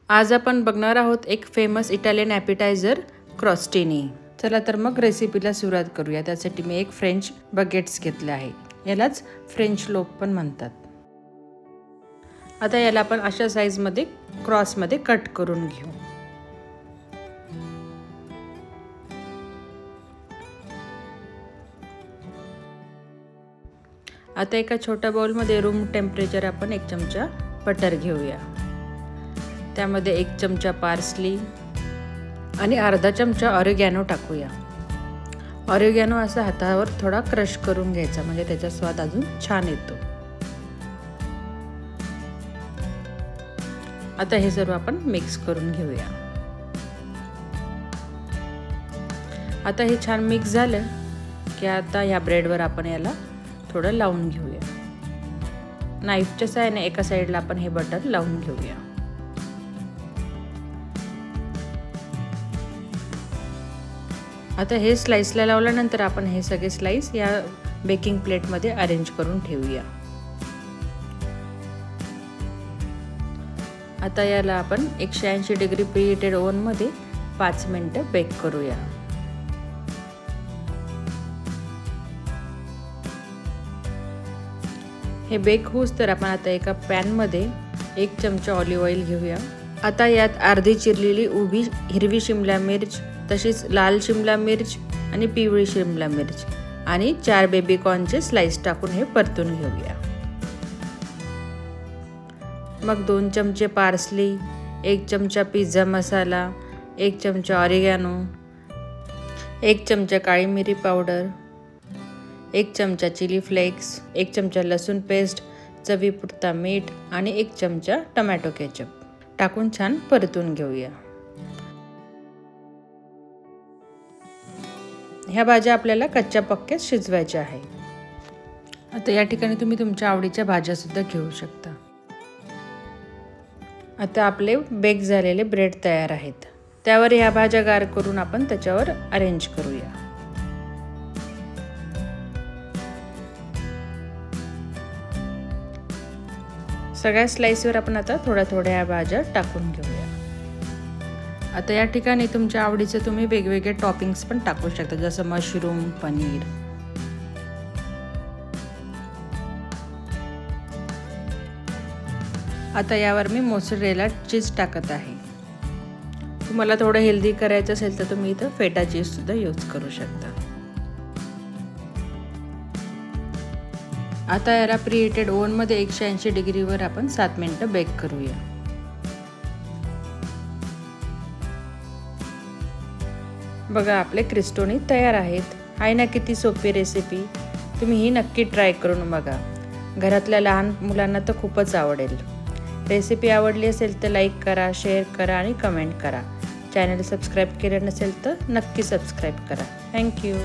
आज आपण बघणार आहोत एक फेमस इटालियन ॲपिटायझर क्रॉस्टिनी। चला तर मग रेसिपीला सुरुवात करूया। त्यासाठी मी एक फ्रेंच बगेट्स घेतले आहे, यालाच फ्रेंच लोफ पण म्हणतात। आता याला आपण अशा साइज मध्ये क्रॉस मध्ये कट करून घेऊ। आता एका छोट्या बाउल मध्ये रूम टेम्परेचर आपण 1 चमचा बटर घेऊया। त्यामध्ये 1 चमचा पार्सली आणि अर्धा चमचा ऑरिगॅनो टाकूया। ऑरिगॅनो असा हातावर थोडा क्रश करून घ्यायचा, म्हणजे त्याचा स्वाद अजून छान येतो। आता हे सर्व आपण मिक्स करून घेऊया। आता हे छान मिक्स झालं की आता या ब्रेडवर आपण याला थोडं लावून घेऊया। नाईफच्या साहाय्याने एका साइडला आपण हे बटर लावून घेऊया। आता हे स्लाइसला लावल्यानंतर आपण हे सगळे स्लाइस या बेकिंग प्लेट मध्ये अरेंज करून ठेवूया। आता याला आपण 180 डिग्री प्रीहीटेड ओव्हन मध्ये 5 मिनिटं बेक करूया। हे बेक होऊस तर आपण आता एका पॅन मध्ये 1 चमचा ऑलिव्ह ऑइल घेऊया। आता यात अर्धी चिरलेली उभी हिरवी शिमला मिर्च, तशीच लाल शिमला मिर्च आणि पिवळी शिमला मिर्च आणि 4 बेबी कॉर्नचे स्लाइस टाकून हे परतून घेऊया। मग 2 चमचे पार्सली, 1 चमचा पिझ्झा मसाला, 1 चमचा ऑरिगॅनो, 1 चमचा काळी मिरी पावडर, 1 चमचा चिली फ्लेक्स, 1 चमचा लसूण पेस्ट, चवीपुरता मीठ आणि 1 चमचा टोमॅटो केचप टाकून छान परतून घेऊया। ह्या भाज्या आपल्याला कच्च्या पक्क्यात शिजवायच्या आहे। आता या ठिकाणी तुम्ही तुमच्या आवडीच्या भाज्या सुद्धा घेऊ शकता। आता आपले बेक झालेले ब्रेड तयार आहेत। त्यावर ह्या भाज्या गार करून आपण त्याच्यावर अरेंज करूया। सगळ्या स्लाइसवर आपण आता थोड्या ह्या भाज्या टाकून घेऊया। आता या ठिकाणी तुमच्या आवडीचे तुम्ही वेगवेगळे टॉपिंग्स पण टाकू शकता, जसं मशरूम, पनीर। आता यावर मी मोझरेला चीज टाकत आहे। तुम्हाला थोडं हेल्दी करायचं असेल तर तुम्ही इथं फेटा चीज सुद्धा यूज करू शकता। आता याला प्रीहीटेड ओव्हन मध्ये 180 डिग्रीवर आपण 7 मिनिटं बेक करूया। बघा आपले क्रिस्टोनी तयार आहेत। आहे ना किती सोपी रेसिपी, तुम्ही ही नक्की ट्राय करून बघा। घरातल्या लहान मुलांना तर खूपच आवडेल। रेसिपी आवडली असेल तर लाईक करा, शेअर करा आणि कमेंट करा। चॅनल सबस्क्राईब केलं नसेल तर नक्की सबस्क्राईब करा। थँक्यू।